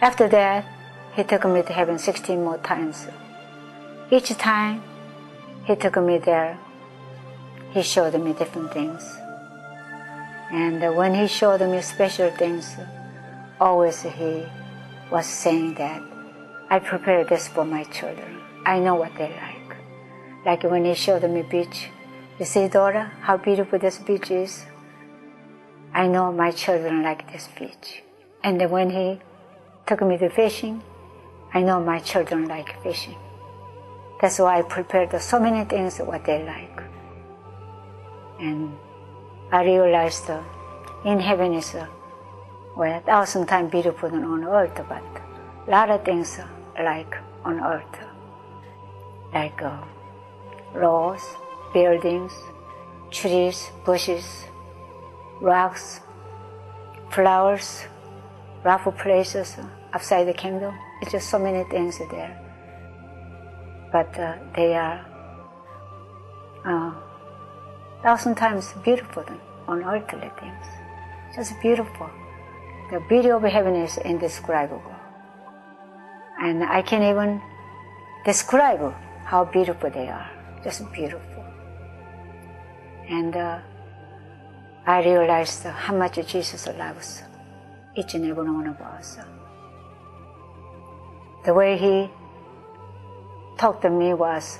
After that, he took me to heaven 16 more times. Each time he took me there, he showed me different things. And when he showed me special things, always he was saying that, I prepared this for my children. I know what they like. Like when he showed me beach, you see, daughter, how beautiful this beach is? I know my children like this beach. And then when he took me to fishing, I know my children like fishing. That's why I prepared so many things what they like. And I realized in heaven is 1,000 times beautiful than on earth, but a lot of things like on earth, like roads, buildings, trees, bushes, rocks, flowers, rough places outside the kingdom. It's just so many things there. But they are 1,000 times beautiful than on earthly things. Just beautiful. The beauty of heaven is indescribable. And I can't even describe how beautiful they are. Just beautiful. And I realized how much Jesus loves each and every one of us. The way he talked to me was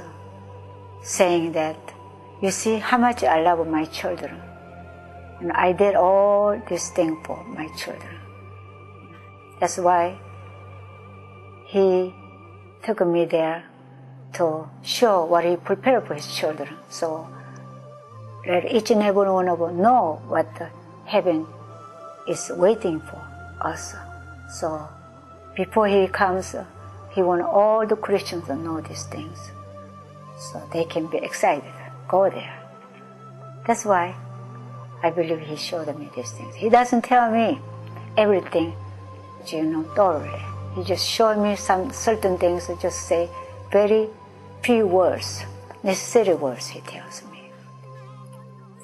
saying that, you see how much I love my children. And I did all these things for my children. That's why he took me there to show what he prepared for his children. So let each and every one of us know what heaven is waiting for us. So before he comes, he wants all the Christians to know these things so they can be excited, go there. That's why I believe he showed me these things. He doesn't tell me everything, thoroughly. He just showed me some certain things, just say very few words, necessary words he tells me.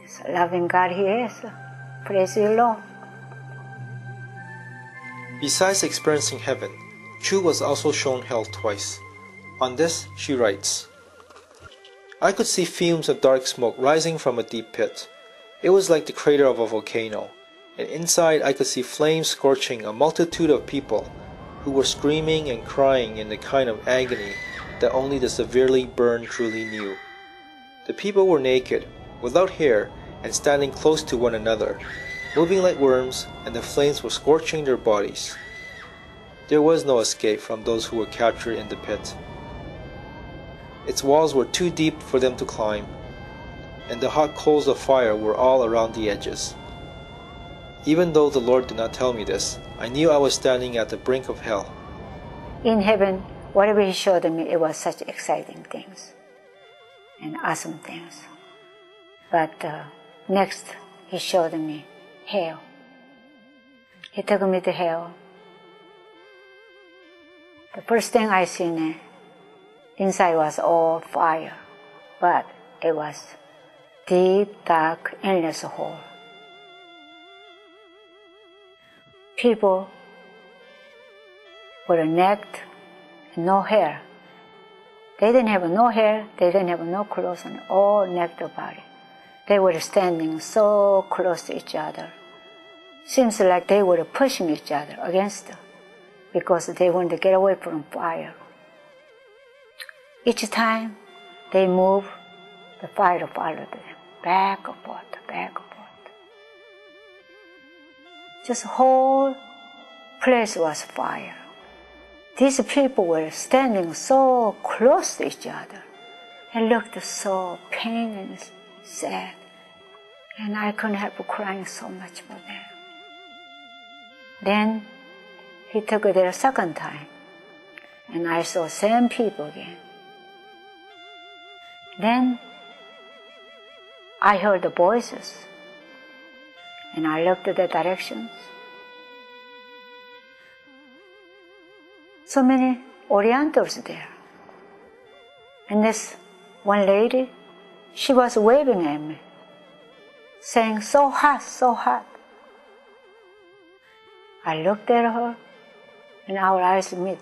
This loving God he is. Praise the Lord. Besides experiencing heaven, Choo was also shown hell twice. On this, she writes, I could see fumes of dark smoke rising from a deep pit. It was like the crater of a volcano, and inside I could see flames scorching a multitude of people who were screaming and crying in the kind of agony that only the severely burned truly knew. The people were naked, without hair, and standing close to one another, moving like worms, and the flames were scorching their bodies. There was no escape from those who were captured in the pit. Its walls were too deep for them to climb, and the hot coals of fire were all around the edges. Even though the Lord did not tell me this, I knew I was standing at the brink of hell. In heaven, whatever he showed me, it was such exciting things and awesome things. But next, he showed me hell. He took me to hell. The first thing I seen, inside was all fire, but it was deep, dark, endless hole. People were naked, no hair. They didn't have no hair, they didn't have no clothes on, all naked body. They were standing so close to each other. Seems like they were pushing each other against them because they wanted to get away from fire. Each time they moved, the fire followed them, back and forth, back and forth. Just the whole place was fire. These people were standing so close to each other. It looked so pain and sad. And I couldn't help crying so much for them. Then he took it there a second time. And I saw same people again. Then I heard the voices. And I looked at the directions. So many Orientals there. And this one lady, she was waving at me, saying, so hot, so hot. I looked at her, and our eyes meet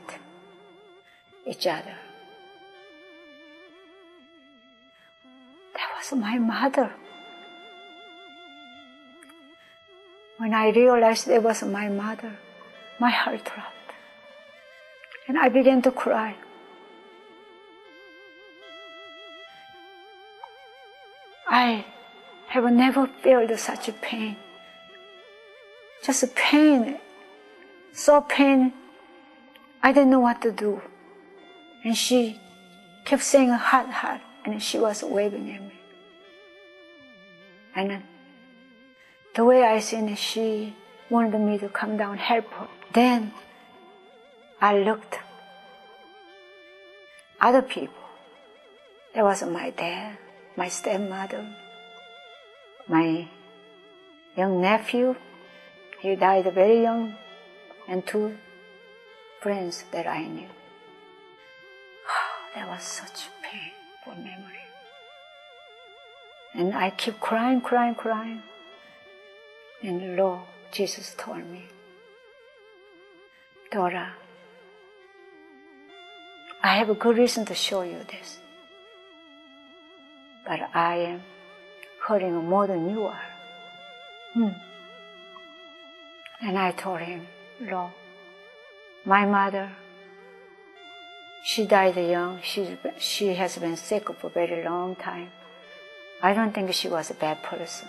each other. That was my mother. When I realized it was my mother, my heart dropped. And I began to cry. I have never felt such a pain. Just pain, so pain, I didn't know what to do. And she kept saying hot, hot, and she was waving at me. And the way I seen it, she wanted me to come down and help her. Then I looked. Other people. There was my dad, my stepmother, my young nephew. He died very young, and 2 friends that I knew. That was such painful memory. And I keep crying. And Lord, Jesus told me, Dora, I have a good reason to show you this. But I am hurting more than you are. And I told him, Lord, my mother, she died young. She has been sick for a very long time. I don't think she was a bad person.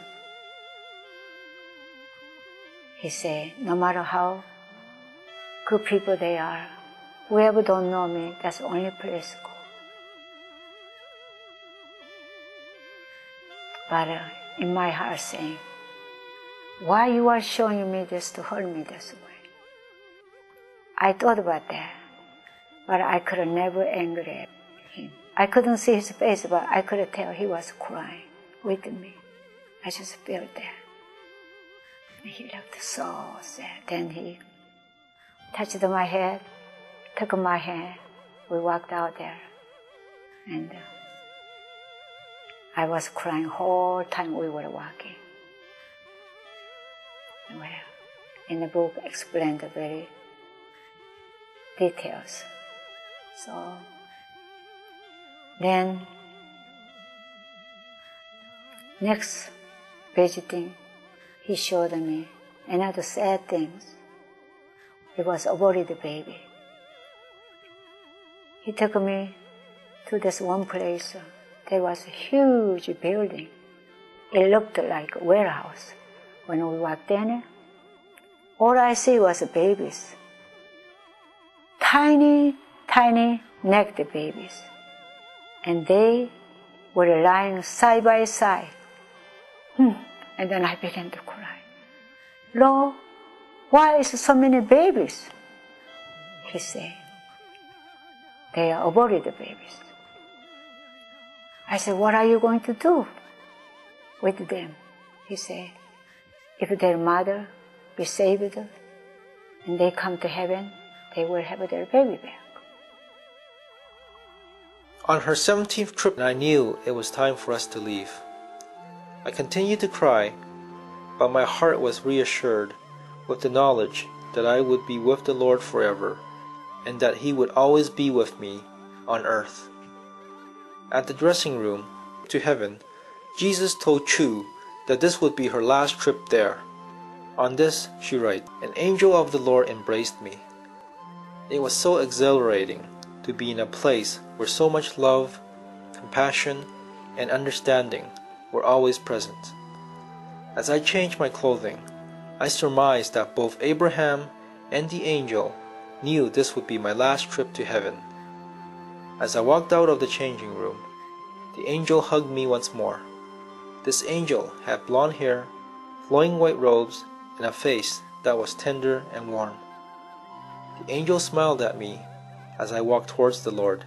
He said, no matter how good people they are, whoever don't know me, that's the only place to go. But in my heart saying, why you are showing me this to hurt me this way? I thought about that, but I could never angry at him. I couldn't see his face, but I could tell he was crying with me. I just felt that. And he looked so sad. Then he touched my head, took my hand. We walked out there. And I was crying the whole time we were walking. Well, in the book explained the very details. So then next visiting, he showed me another sad thing. It was aborted baby. He took me to this one place. There was a huge building. It looked like a warehouse. When we walked in, all I see was babies. Tiny, tiny naked babies. And they were lying side by side. And then I began to cry. Lord, why is so many babies? He said, they are aborted babies. I said, what are you going to do with them? He said, if their mother be saved and they come to heaven, they will have their baby back. On her 17th trip, I knew it was time for us to leave. I continued to cry, but my heart was reassured with the knowledge that I would be with the Lord forever and that He would always be with me on earth. At the dressing room to heaven, Jesus told Choo that this would be her last trip there. On this, she writes, an angel of the Lord embraced me. It was so exhilarating to be in a place where so much love, compassion, and understanding were always present. As I changed my clothing, I surmised that both Abraham and the angel knew this would be my last trip to heaven. As I walked out of the changing room, the angel hugged me once more. This angel had blonde hair, flowing white robes, and a face that was tender and warm. The angel smiled at me as I walked towards the Lord.